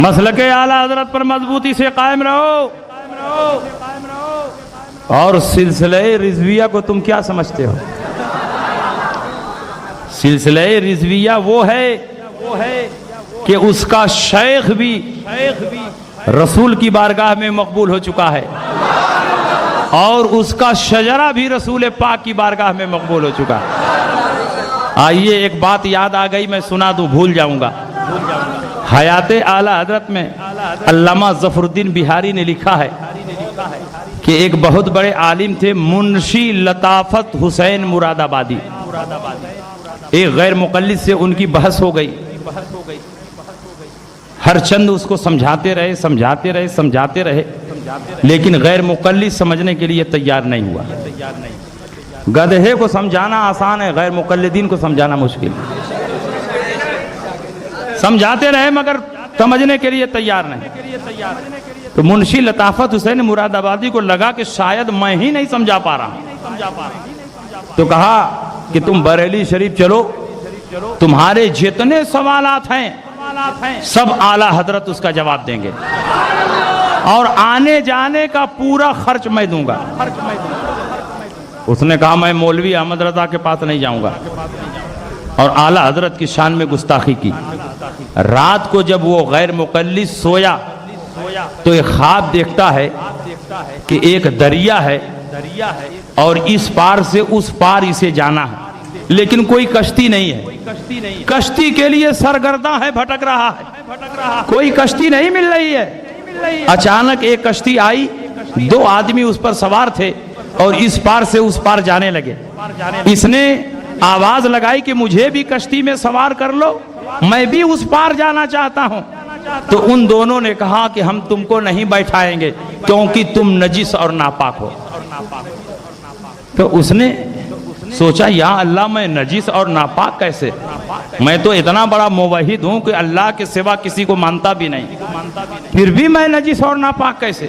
مسلک اعلیٰ حضرت پر مضبوطی سے قائم رہو. اور سلسلہ رضویہ کو تم کیا سمجھتے ہو؟ سلسلہ رضویہ وہ ہے کہ اس کا شیخ بھی رسول کی بارگاہ میں مقبول ہو چکا ہے اور اس کا شجرہ بھی رسول پاک کی بارگاہ میں مقبول ہو چکا ہے. آئیے ایک بات یاد آ گئی، میں سنا دوں، بھول جاؤں گا. حیات اعلیٰ حضرت میں علامہ ظفر الدین بہاری نے لکھا ہے کہ ایک بہت بڑے عالم تھے منشی لطافت حسین مراد آبادی. ایک غیر مقلد سے ان کی بحث ہو گئی. ہر چند اس کو سمجھاتے رہے لیکن غیر مقلد سمجھنے کے لیے تیار نہیں ہوا. گدھے کو سمجھانا آسان ہے، غیر مقلدین کو سمجھانا مشکل. سمجھاتے رہے مگر سمجھنے کے لیے تیار نہیں. تو منشی لطافت حسین مراد آبادی کو لگا کہ شاید میں ہی نہیں سمجھا پا رہا، تو کہا کہ تم بریلی شریف چلو، تمہارے جتنے سوالات ہیں سب اعلیٰ حضرت اس کا جواب دیں گے اور آنے جانے کا پورا خرچ میں دوں گا. اس نے کہا میں مولوی احمد رضا کے پاس نہیں جاؤں گا، اور اعلیٰ حضرت کی شان میں گستاخی کی. رات کو جب وہ غیر مقلد سویا تو ایک خواب دیکھتا ہے کہ ایک دریا ہے اور اس پار سے اس پار اسے جانا ہے، لیکن کوئی کشتی نہیں ہے. کشتی کے لیے سرگرداں ہے، بھٹک رہا ہے، کوئی کشتی نہیں مل رہی ہے. اچانک ایک کشتی آئی، 2 آدمی اس پر سوار تھے اور اس پار سے اس پار جانے لگے. اس نے آواز لگائی کہ مجھے بھی کشتی میں سوار کر لو، میں بھی اس پار جانا چاہتا ہوں. تو ان دونوں نے کہا کہ ہم تم کو نہیں بیٹھائیں گے کیونکہ تم نجس اور ناپاک ہو. تو اس نے سوچا یا اللہ میں نجس اور ناپاک کیسے؟ میں تو اتنا بڑا موحد ہوں کہ اللہ کے سوا کسی کو مانتا بھی نہیں، پھر بھی میں نجس اور ناپاک کیسے؟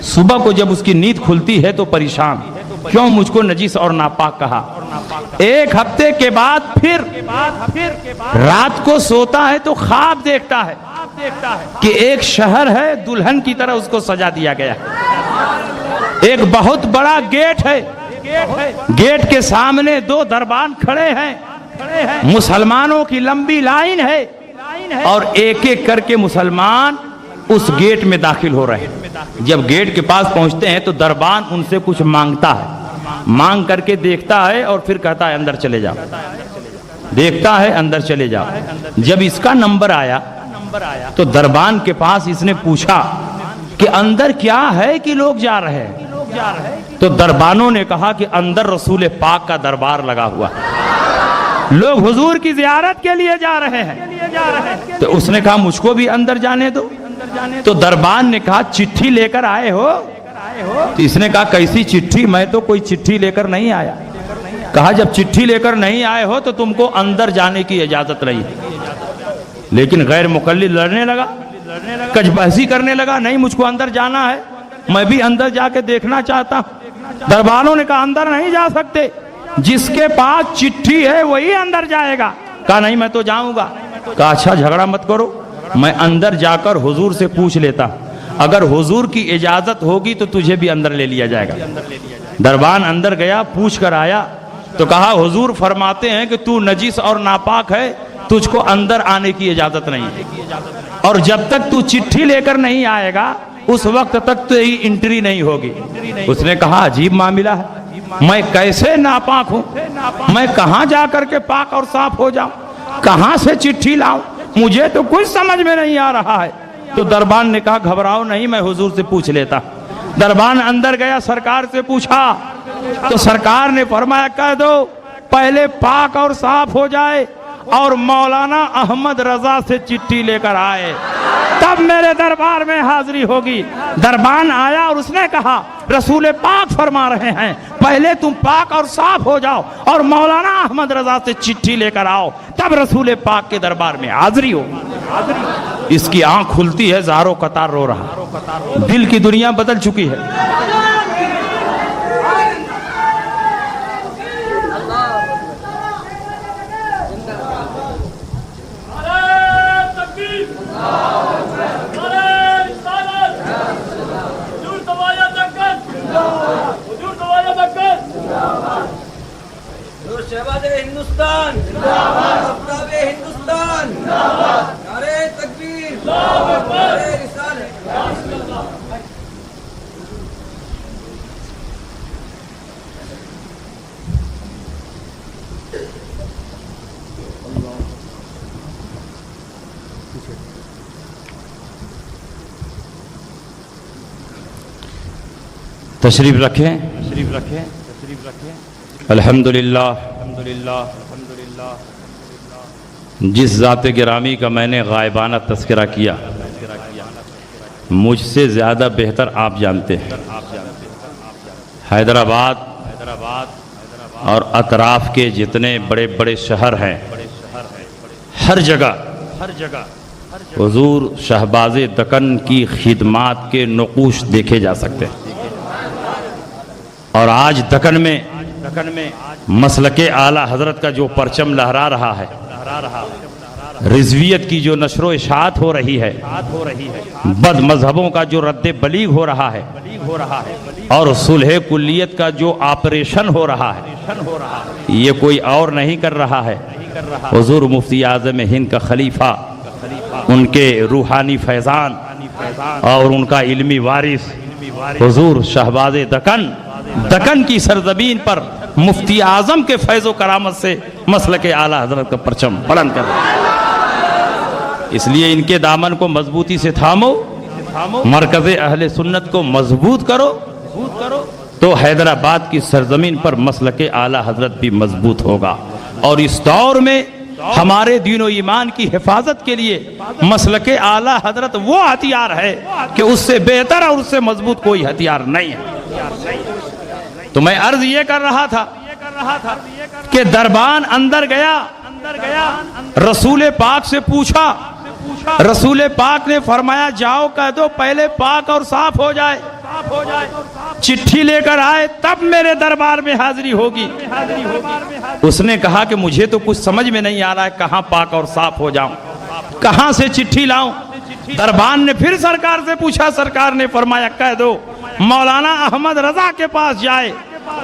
صبح کو جب اس کی نیند کھلتی ہے تو پریشان، کیوں مجھ کو نجس اور ناپاک کہا؟ 1 ہفتے کے بعد پھر رات کو سوتا ہے تو خواب دیکھتا ہے کہ ایک شہر ہے، دلہن کی طرح اس کو سجا دیا گیا ہے. ایک بہت بڑا گیٹ ہے، گیٹ کے سامنے 2 دربان کھڑے ہیں، مسلمانوں کی لمبی لائن ہے اور ایک ایک کر کے مسلمان اس گیٹ میں داخل ہو رہے ہیں. جب گیٹ کے پاس پہنچتے ہیں تو دربان ان سے کچھ مانگتا ہے، مانگ کر کے دیکھتا ہے اور پھر کہتا ہے اندر چلے جاؤ. دیکھتا ہے اندر چلے جاؤ. جب اس کا نمبر آیا تو دربان کے پاس اس نے پوچھا کہ اندر کیا ہے کہ لوگ جا رہے ہیں؟ تو دربانوں نے کہا کہ اندر رسول پاک کا دربار لگا ہوا ہے، لوگ حضور کی زیارت کے لیے جا رہے ہیں. تو اس نے کہا مجھ کو بھی اندر جانے دو. تو دربان نے کہا چٹھی لے کر آئے ہو؟ تو اس نے کہا کیسی چٹھی؟ میں تو کوئی چٹھی لے کر نہیں آیا. کہا جب چٹھی لے کر نہیں آئے ہو تو تم کو اندر جانے کی اجازت نہیں. لیکن غیر مقلد لڑنے لگا، کچھ بحثی کرنے لگا، نہیں مجھ کو اندر جانا ہے، میں بھی اندر جا کے دیکھنا چاہتا ہوں. دربانوں نے کہا اندر نہیں جا سکتے، جس کے پاس چٹھی ہے وہی اندر جائے گا. کہا نہیں میں تو جاؤں گا. کہا اچھا جھگڑا مت کرو، میں اندر جا کر حضور سے پوچھ لیتا، اگر حضور کی اجازت ہوگی تو تجھے بھی اندر لے لیا جائے گا. دربان اندر گیا، پوچھ کر آیا تو کہا حضور فرماتے ہیں کہ تو نجس اور ناپاک ہے، تجھ کو اندر آنے کی اجازت نہیں ہے، اور جب تک تو چٹھی لے کر نہیں آئے گا اس وقت تک تو یہ انٹری نہیں ہوگی. اس نے کہا عجیب معاملہ ہے، میں کیسے ناپاک ہوں؟ میں کہاں جا کر کے پاک اور صاف ہو جاؤں؟ کہاں سے چٹھی لاؤں؟ مجھے تو کچھ سمجھ میں نہیں آ رہا ہے. تو دربان نے کہا گھبراؤ نہیں، میں حضور سے پوچھ لیتا. دربان اندر گیا، سرکار سے پوچھا تو سرکار نے فرمایا کہہ دو پہلے پاک اور صاف ہو جائے اور مولانا احمد رضا سے چٹھی لے کر آئے، تب میرے دربار میں حاضری ہوگی. دربان آیا اور اس نے کہا رسول پاک فرما رہے ہیں پہلے تم پاک اور صاف ہو جاؤ اور مولانا احمد رضا سے چٹھی لے کر آؤ، تب رسول پاک کے دربار میں حاضری ہو. اس کی آنکھ کھلتی ہے، زاروں قطار رو رہا، دل کی دنیا بدل چکی ہے. ہندوستان آفتاب ہندوستان نعرہ تکبیر نعرہ رسالت. تشریف رکھیں. الحمدللہ جس ذات گرامی کا میں نے غائبانہ تذکرہ کیا مجھ سے زیادہ بہتر آپ جانتے ہیں. حیدرآباد اور اطراف کے جتنے بڑے بڑے شہر ہیں ہر جگہ حضور شہباز دکن کی خدمات کے نقوش دیکھے جا سکتے ہیں. اور آج دکن میں مسلک اعلیٰ حضرت کا جو پرچم لہرا رہا ہے، رضویت کی جو نشر و اشاعت ہو رہی ہے، بد مذہبوں کا جو رد بلیغ ہو رہا ہے، اور صلح کلیت کا جو آپریشن ہو رہا ہے، یہ کوئی اور نہیں کر رہا ہے، حضور مفتی اعظم ہند کا خلیفہ، ان کے روحانی فیضان اور ان کا علمی وارث حضور شہباز دکن کی سرزمین پر مفتی اعظم کے فیض و کرامت سے مسلک اعلیٰ حضرت کا پرچم بلند کر رہا ہے. اس لیے ان کے دامن کو مضبوطی سے تھامو، مرکز اہل سنت کو مضبوط کرو، تو حیدرآباد کی سرزمین پر مسلک اعلیٰ حضرت بھی مضبوط ہوگا. اور اس دور میں ہمارے دین و ایمان کی حفاظت کے لیے مسلک اعلیٰ حضرت وہ ہتھیار ہے کہ اس سے بہتر اور اس سے مضبوط کوئی ہتھیار نہیں ہے. تو میں عرض یہ کر رہا تھا کہ دربان اندر گیا، رسول پاک سے پوچھا، رسول پاک نے فرمایا جاؤ کہہ دو پہلے پاک اور صاف ہو جائے، چٹھی لے کر آئے تب میرے دربار میں حاضری ہوگی. اس نے کہا کہ مجھے تو کچھ سمجھ میں نہیں آ رہا ہے، کہاں پاک اور صاف ہو جاؤں، کہاں سے چٹھی لاؤں. دربان نے پھر سرکار سے پوچھا، سرکار نے فرمایا کہہ دو مولانا احمد رضا کے پاس جائے،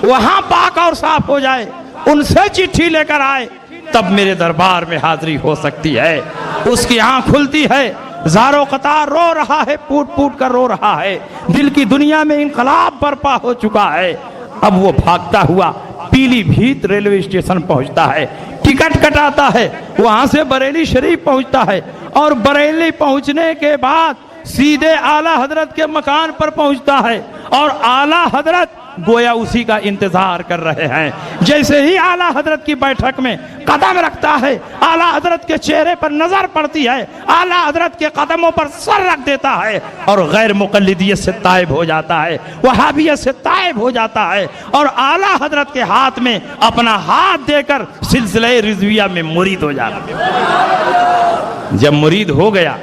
وہاں پاک اور صاف ہو جائے، ان سے چٹھی لے کر آئے تب میرے دربار میں حاضری ہو سکتی ہے. اس کی آنکھ کھلتی ہے، زارو قطار رو رہا ہے، پوٹ پوٹ کر رو رہا ہے، دل کی دنیا میں انقلاب برپا ہو چکا ہے. اب وہ بھاگتا ہوا پیلی بھیت ریلوے اسٹیشن پہنچتا ہے، ٹکٹ کٹاتا ہے، وہاں سے بریلی شریف پہنچتا ہے، اور بریلی پہنچنے کے بعد سیدھے اعلیٰ حضرت کے مکان پر پہنچتا ہے، اور اعلیٰ حضرت گویا اسی کا انتظار کر رہے ہیں. جیسے ہی اعلیٰ حضرت کی بیٹھک میں قدم رکھتا ہے، اعلیٰ حضرت کے چہرے پر نظر پڑتی ہے، اعلیٰ حضرت کے قدموں پر سر رکھ دیتا ہے، اور غیر مقلدیت سے تائب ہو جاتا ہے، وہابیت سے تائب ہو جاتا ہے، اور اعلیٰ حضرت کے ہاتھ میں اپنا ہاتھ دے کر سلسلہ رضویہ میں مرید ہو جاتا ہے. جب مرید ہو گیا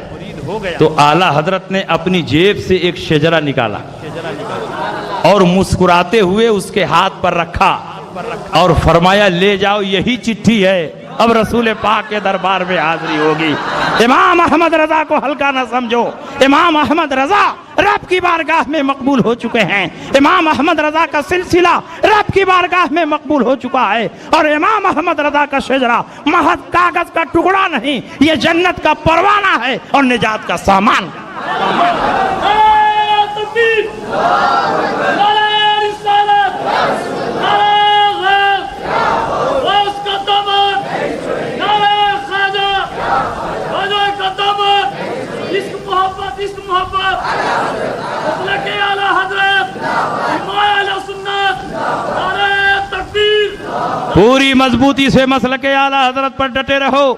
تو اعلیٰ حضرت نے اپنی جیب سے ایک شجرہ نکالا اور مسکراتے ہوئے اس کے ہاتھ پر رکھا اور فرمایا لے جاؤ، یہی چٹھی ہے، اب رسول پاک کے دربار میں حاضری ہوگی. امام احمد رضا کو ہلکا نہ سمجھو، امام احمد رضا رب کی بارگاہ میں مقبول ہو چکے ہیں، امام احمد رضا کا سلسلہ رب کی بارگاہ میں مقبول ہو چکا ہے، اور امام احمد رضا کا شجرہ محض کاغذ کا ٹکڑا نہیں، یہ جنت کا پروانہ ہے اور نجات کا سامان. پوری مضبوطی سے مسلک اعلیٰ حضرت پر ڈٹے رہو،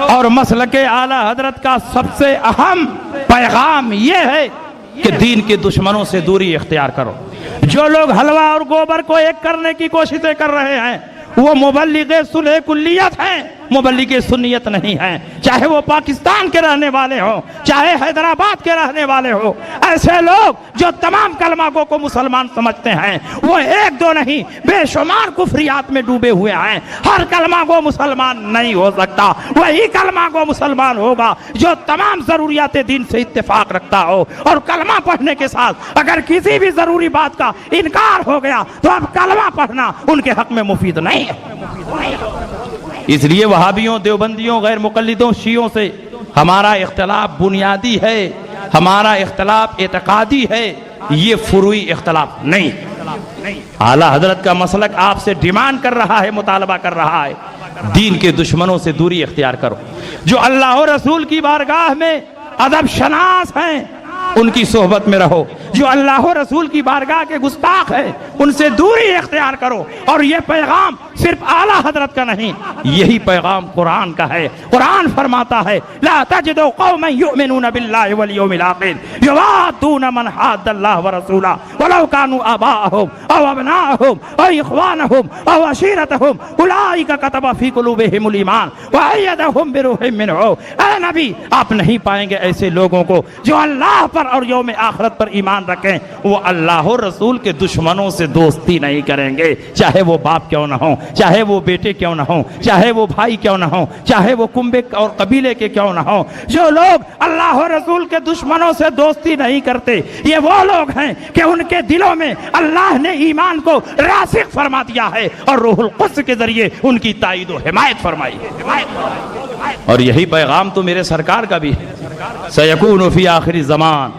اور مسلک اعلیٰ حضرت کا سب سے اہم پیغام یہ ہے کہ دین کے دشمنوں سے دوری اختیار کرو. جو لوگ حلوہ اور گوبر کو ایک کرنے کی کوششیں کر رہے ہیں وہ مبلغ صلح کلیت ہیں، مبلغ سنیت نہیں ہیں. چاہے وہ پاکستان کے رہنے والے ہوں، چاہے حیدرآباد کے رہنے والے ہوں، ایسے لوگ جو تمام کلمہ گو کو مسلمان سمجھتے ہیں وہ ایک دو نہیں بے شمار کفریات میں ڈوبے ہوئے ہیں. ہر کلمہ گو مسلمان نہیں ہو سکتا، وہی کلمہ گو مسلمان ہوگا جو تمام ضروریات دین سے اتفاق رکھتا ہو. اور کلمہ پڑھنے کے ساتھ اگر کسی بھی ضروری بات کا انکار ہو گیا تو اب کلمہ پڑھنا ان کے حق میں مفید نہیں ہے. اس لیے وہابیوں، دیوبندیوں، غیر مقلدوں، شیعوں سے ہمارا اختلاف بنیادی ہے، ہمارا اختلاف اعتقادی ہے، یہ فروعی اختلاف نہیں۔ اعلیٰ حضرت کا مسلک آپ سے ڈیمانڈ کر رہا ہے، مطالبہ کر رہا ہے، دین کے دشمنوں سے دوری اختیار کرو۔ جو اللہ و رسول کی بارگاہ میں ادب شناس ہیں ان کی صحبت میں رہو، جو اللہ و رسول کی بارگاہ کے گستاخ ہیں ان سے دوری اختیار کرو۔ اور یہ پیغام صرف اعلیٰ حضرت کا نہیں، یہی پیغام قرآن کا ہے۔ قرآن فرماتا ہے لا تجد قوما یؤمنون باللہ والیوم الآخر یوادون من حاد اللہ ورسولہ ولو كانوا آباءهم او ابناءهم او اخوانهم او عشیرتهم اولئک کتب فی قلوبهم الایمان وأیدهم بروح منہ۔ اے نبی، آپ نہیں پائیں گے ایسے لوگوں کو جو اللہ پر اور یوم آخرت پر ایمان رکھیں، وہ اللہ اور رسول کے دشمنوں سے دوستی نہیں کریں گے، چاہے وہ باپ کیوں نہ ہوں، چاہے وہ بیٹے کیوں نہ ہوں، چاہے وہ بھائی کیوں نہ ہوں، چاہے وہ کنبے اور قبیلے کے کیوں نہ ہوں۔ جو لوگ اللہ اور رسول کے دشمنوں سے دوستی نہیں کرتے، یہ وہ لوگ ہیں کہ ان کے دلوں میں اللہ نے ایمان کو راسخ فرما دیا ہے اور روح القدس کے ذریعے ان کی تائید و حمایت فرمائی ہے۔ اور یہی پیغام تو میرے سرکار کا بھی ہے۔ سیکون فی آخر الزمان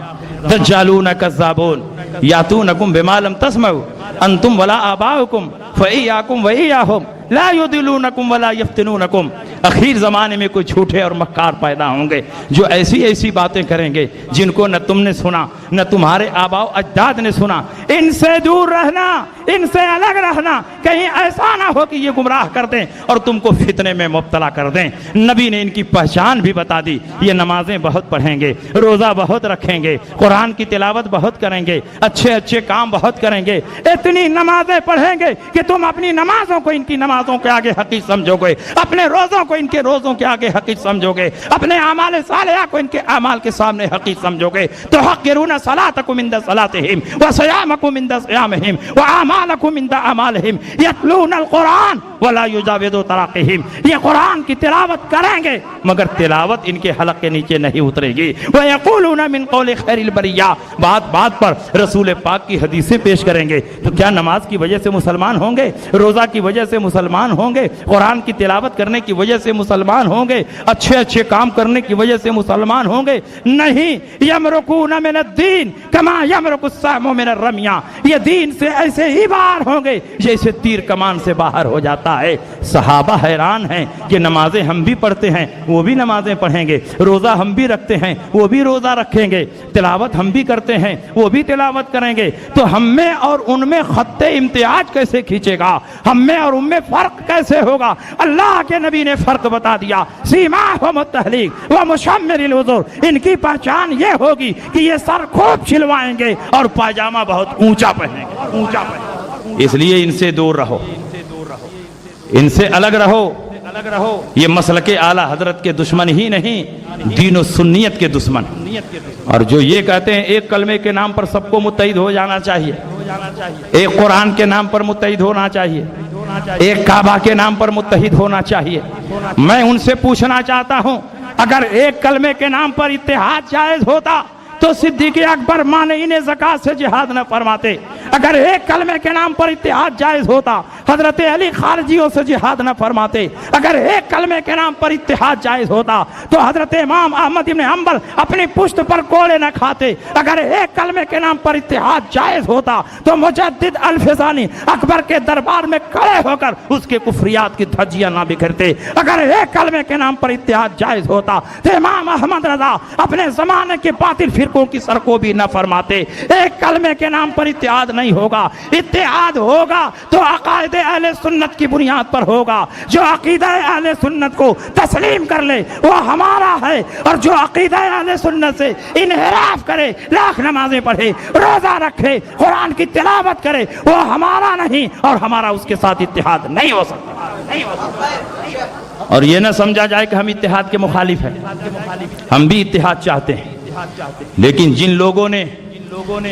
دجالون کذابون یاتونکم بما لم تسمعوا انتم ولا آباؤکم فایاکم وایاہم لا یضلونکم ولا یفتنونکم۔ اخیر زمانے میں کوئی جھوٹے اور مکار پیدا ہوں گے جو ایسی ایسی باتیں کریں گے جن کو نہ تم نے سنا نہ تمہارے آباء و اجداد نے سنا۔ ان سے دور رہنا، ان سے الگ رہنا، کہیں ایسا نہ ہو کہ یہ گمراہ کر دیں اور تم کو فتنے میں مبتلا کر دیں۔ نبی نے ان کی پہچان بھی بتا دی، یہ نمازیں بہت پڑھیں گے، روزہ بہت رکھیں گے، قرآن کی تلاوت بہت کریں گے، اچھے اچھے کام بہت کریں گے، اتنی نمازیں پڑھیں گے کہ تم اپنی نمازوں کو ان کی نمازوں کے آگے حقیر سمجھو گے، اپنے روزوں کو ان کے روزوں کے آگے حقیر سمجھو گے، اپنے اعمال صالحہ کو ان کے اعمال کے سامنے حقیر سمجھو گے۔ تحقرون صلاتکم عند صلاتہم وصیامکم عند صیامہم واعمالکم عند اعمالہم یتلون القرآن ولا یجاوز تراقیہم۔ یہ قرآن کی تلاوت کریں گے مگر تلاوت ان کے حلق کے نیچے نہیں اترے گی۔ ویقولون من قول خیر البریہ، بات بات پر رسول پاک کی حدیثیں پیش کریں گے۔ تو کیا نماز کی وجہ سے مسلمان ہوں گے؟ روزہ کی وجہ سے مسلمان ہوں گے؟ قرآن کی تلاوت کرنے کی وجہ سے مسلمان ہوں گے؟ اچھے اچھے کام کرنے کی وجہ سے مسلمان ہوں گے؟ نہیں، یمرقون من الدین کما یمرق السہم من الرمیہ۔ یہ دین سے ایسے ہی باہر ہوں گے جیسے تیر کمان سے باہر ہو جاتا ہے۔ صحابہ حیران ہیں کہ نمازیں ہم بھی پڑھتے ہیں، وہ بھی نمازیں پڑھیں گے، روزہ ہم بھی رکھتے ہیں، وہ بھی روزہ رکھیں گے، تلاوت ہم بھی کرتے ہیں، وہ بھی تلاوت کریں گے، تو ہم میں اور ان میں خط امتیاز کیسے کھینچے گا؟ ہم میں اور ان میں فرق کیسے ہوگا؟ اللہ کے نبی نے فرق بتا دیا، سیماہم التحلیق ومشمر الوزر۔ ان کی پہچان یہ ہوگی کہ یہ سر خوب چھلوائیں گے اور پاجامہ بہت اونچا پہنیں گے۔ اس لیے ان سے دور رہو، ان سے الگ رہو۔ یہ مسلک اعلیٰ حضرت کے دشمن ہی نہیں، دین و سنیت کے دشمن۔ اور جو یہ کہتے ہیں ایک کلمے کے نام پر سب کو متحد ہو جانا چاہیے، ایک قرآن کے نام پر متحد ہونا چاہیے، ایک کعبہ کے نام پر متحد ہونا چاہیے، میں ان سے پوچھنا چاہتا ہوں اگر ایک کلمے کے نام پر اتحاد جائز ہوتا تو صدیق اکبر مانعین زکوٰۃ سے جہاد نہ فرماتے۔ اگر ایک کلمے کے نام پر اتحاد جائز ہوتا حضرت علی خارجیوں سے جہاد نہ فرماتے۔ اگر ایک کلمے کے نام پر اتحاد جائز ہوتا تو حضرت امام احمد بن حنبل اپنی پشت پر کوڑے نہ کھاتے۔ اگر ایک کلمے کے نام پر اتحاد جائز ہوتا تو مجدد الفسانی اکبر کے دربار میں کھڑے ہو کر اس کے کفریات کی دھجیاں نہ بکھرتے۔ اگر ایک کلمے کے نام پر اتحاد جائز ہوتا تو امام احمد رضا اپنے زمانے کے باطل فرقوں کی سرکوبی بھی نہ فرماتے۔ ایک کلمے کے نام پر اتحاد نہیں ہوگا، اتحاد ہوگا تو عقائد اہل سنت کی بنیاد پر ہوگا۔ جو عقیدہ اہل سنت کو تسلیم کر لے وہ ہمارا ہے، اور جو عقیدہ اہل سنت سے انحراف کرے، لاکھ نمازیں پڑھے، روزہ رکھے، قرآن کی تلاوت کرے، وہ ہمارا نہیں اور ہمارا اس کے ساتھ اتحاد نہیں ہو سکتا۔ اور یہ نہ سمجھا جائے کہ ہم اتحاد کے مخالف ہیں، ہم بھی اتحاد چاہتے ہیں، لیکن جن لوگوں نے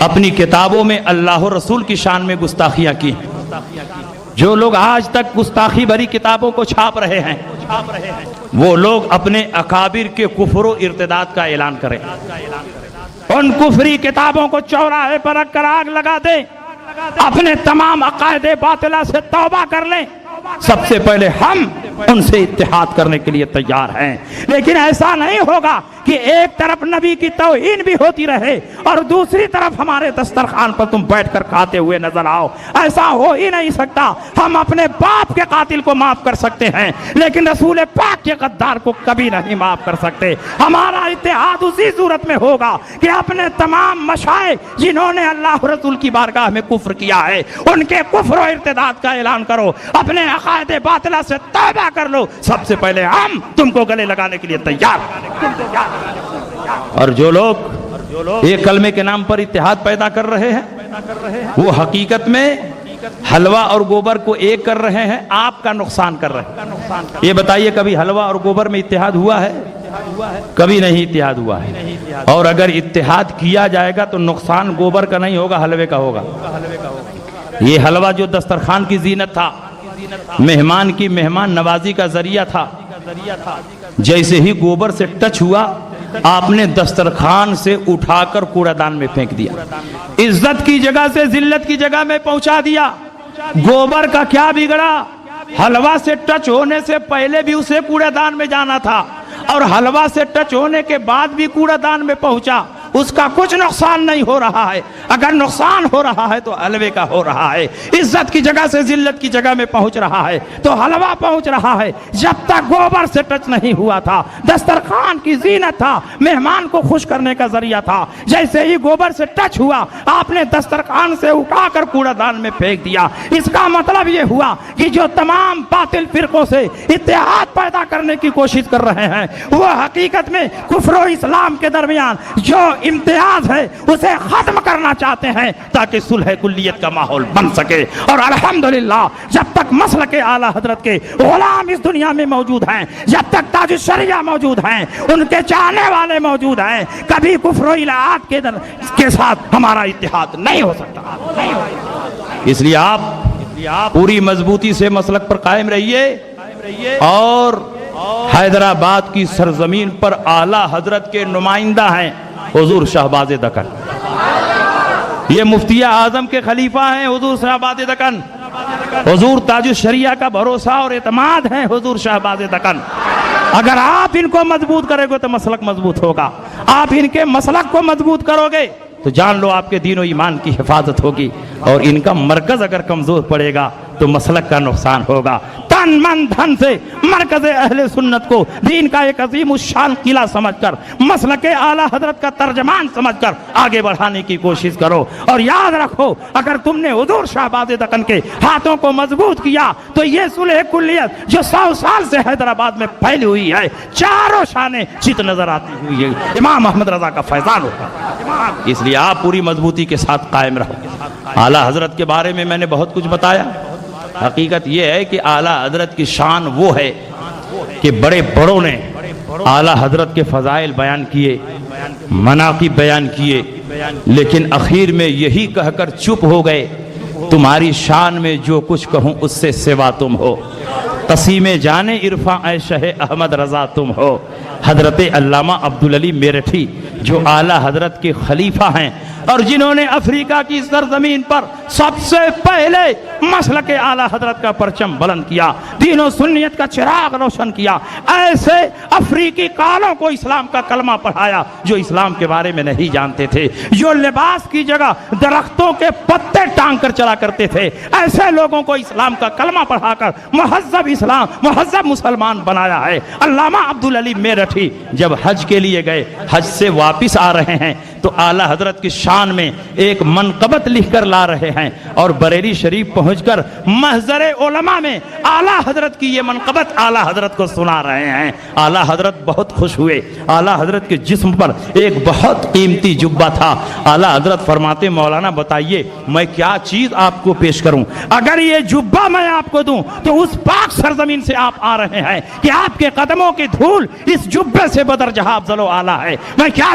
اپنی کتابوں میں اللہ و رسول کی شان میں گستاخیاں کی، جو لوگ آج تک گستاخی بھری کتابوں کو چھاپ رہے ہیں، وہ لوگ اپنے اکابر کے کفر و ارتداد کا اعلان کریں، ان کفری کتابوں کو چوراہے پر رکھ کر آگ لگا دیں، اپنے تمام عقائد باطلہ سے توبہ کر لیں۔ سب سے پہلے ہم ان سے اتحاد کرنے کے لیے تیار ہیں، لیکن ایسا نہیں ہوگا کہ ایک طرف نبی کی توہین بھی ہوتی رہے اور دوسری طرف ہمارے دسترخوان پر تم بیٹھ کر کھاتے ہوئے نظر آؤ۔ ایسا ہو ہی نہیں سکتا۔ ہم اپنے باپ کے قاتل کو معاف کر سکتے ہیں لیکن رسول پاک کے غدار کو کبھی نہیں معاف کر سکتے۔ ہمارا اتحاد اسی صورت میں ہوگا کہ اپنے تمام مشائخ جنہوں نے اللہ رسول کی بارگاہ میں کفر کیا ہے ان کے کفر و ارتداد کا اعلان کرو، اپنے عقائد باطلہ سے توبہ کر لو۔ سب سے پہلے ہم تم کو گلے لگانے کے لیے تیار ہیں۔ اور جو لوگ ایک کلمے کے نام پر اتحاد پیدا کر رہے ہیں وہ حقیقت میں حلوہ اور گوبر کو ایک کر رہے ہیں، آپ کا نقصان کر رہے ہیں۔ یہ بتائیے کبھی حلوہ اور گوبر میں اتحاد ہوا ہے؟ کبھی نہیں اتحاد ہوا ہے۔ اور اگر اتحاد کیا جائے گا تو نقصان گوبر کا نہیں ہوگا، حلوے کا ہوگا۔ یہ حلوہ جو دسترخوان کی زینت تھا، مہمان کی مہمان نوازی کا ذریعہ تھا، جیسے ہی گوبر سے ٹچ ہوا آپ نے دسترخوان سے اٹھا کر کوڑا دان میں پھینک دیا، عزت کی جگہ سے ذلت کی جگہ میں پہنچا دیا۔ گوبر کا کیا بگڑا؟ حلوہ سے ٹچ ہونے سے پہلے بھی اسے کوڑا دان میں جانا تھا اور حلوہ سے ٹچ ہونے کے بعد بھی کوڑا دان میں پہنچا، اس کا کچھ نقصان نہیں ہو رہا ہے۔ اگر نقصان ہو رہا ہے تو حلوے کا ہو رہا ہے۔ عزت کی جگہ سے ذلت کی جگہ میں پہنچ رہا ہے تو حلوہ پہنچ رہا ہے۔ جب تک گوبر سے ٹچ نہیں ہوا تھا، دسترخوان کی زینت تھا، مہمان کو خوش کرنے کا ذریعہ تھا، جیسے ہی گوبر سے ٹچ ہوا آپ نے دسترخوان سے اٹھا کر کوڑا دان میں پھینک دیا۔ اس کا مطلب یہ ہوا کہ جو تمام باطل فرقوں سے اتحاد پیدا کرنے کی کوشش کر رہے ہیں وہ حقیقت میں کفر و اسلام کے درمیان جو امتیاز ہے اسے ختم کرنا چاہتے ہیں تاکہ صلح کلیت کا ماحول بن سکے۔ اور الحمدللہ جب تک مسلک اعلیٰ حضرت کے غلام اس دنیا میں موجود ہیں، جب تک تاج الشریعہ موجود ہیں، ان کے چاہنے والے موجود ہیں، کبھی کفر و الہات کے ساتھ ہمارا اتحاد نہیں ہو سکتا۔ اس لیے آپ پوری مضبوطی سے مسلک پر قائم رہیے اور حیدرآباد کی سرزمین پر اعلیٰ حضرت کے نمائندہ ہیں حضور شہباز دکن، یہ مفتی اعظم کے خلیفہ ہیں حضور شہباز دکن، حضور تاج الشریعہ کا بھروسہ اور اعتماد ہیں حضور شہباز دکن۔ اگر آپ ان کو مضبوط کرو گے تو مسلک مضبوط ہوگا، آپ ان کے مسلک کو مضبوط کرو گے تو جان لو آپ کے دین و ایمان کی حفاظت ہوگی، اور ان کا مرکز اگر کمزور پڑے گا تو مسلک کا نقصان ہوگا۔ تن من دھن سے مرکز اہل سنت کو دین کا ایک عظیم الشان قلعہ سمجھ کر، مسلک اعلیٰ حضرت کا ترجمان سمجھ کر آگے بڑھانے کی کوشش کرو۔ اور یاد رکھو اگر تم نے حضور شہباز دکن کے ہاتھوں کو مضبوط کیا تو یہ صلح کلیت جو 100 سال سے حیدرآباد میں پھیلی ہوئی ہے چاروں شانیں چت نظر آتی ہوئی ہے، امام احمد رضا کا فیضان ہوگا۔ اس لیے آپ پوری مضبوطی کے ساتھ قائم رہو۔ اعلیٰ حضرت کے بارے میں میں نے بہت کچھ بتایا۔ حقیقت یہ ہے کہ اعلیٰ حضرت کی شان وہ ہے کہ بڑے بڑوں نے اعلیٰ حضرت کے فضائل بیان کیے، مناقب بیان کیے، لیکن اخیر میں یہی کہہ کر چپ ہو گئے تمہاری شان میں جو کچھ کہوں اس سے سوا تم ہو، قسیم جانے عرفاں اے شہ احمد رضا تم ہو۔ حضرت علامہ عبدالعلی میرٹھی جو اعلیٰ حضرت کے خلیفہ ہیں اور جنہوں نے افریقہ کی سرزمین پر سب سے پہلے مسلک اعلیٰ حضرت کا پرچم بلند کیا، دین و سنیت کا چراغ روشن کیا، ایسے افریقی کالوں کو اسلام کا کلمہ پڑھایا جو اسلام کے بارے میں نہیں جانتے تھے، جو لباس کی جگہ درختوں کے پتے ٹانگ کر چلا کرتے تھے، ایسے لوگوں کو اسلام کا کلمہ پڑھا کر مہذب اسلام، مہذب مسلمان بنایا ہے۔ علامہ عبدالعلی میرٹھی جب حج کے لیے گئے، حج سے واپس آ رہے ہیں تو اعلیٰ حضرت کی شان میں ایک منقبت لکھ کر لا رہے ہیں اور بریلی شریف پہنچ کر محضر علماء میں اعلیٰ حضرت کی یہ منقبت اعلیٰ حضرت کو سنا رہے ہیں۔ اعلیٰ حضرت بہت خوش ہوئے۔ اعلیٰ حضرت کے جسم پر ایک بہت قیمتی جبہ تھا۔ اعلیٰ حضرت فرماتے مولانا بتائیے میں کیا چیز آپ کو پیش کروں، اگر یہ جبہ میں آپ کو دوں تو اس پاک سرزمین سے آپ آ رہے ہیں کہ آپ کے قدموں کی دھول اس جبے سے بدر جہاں افضل و اعلیٰ ہے، میں کیا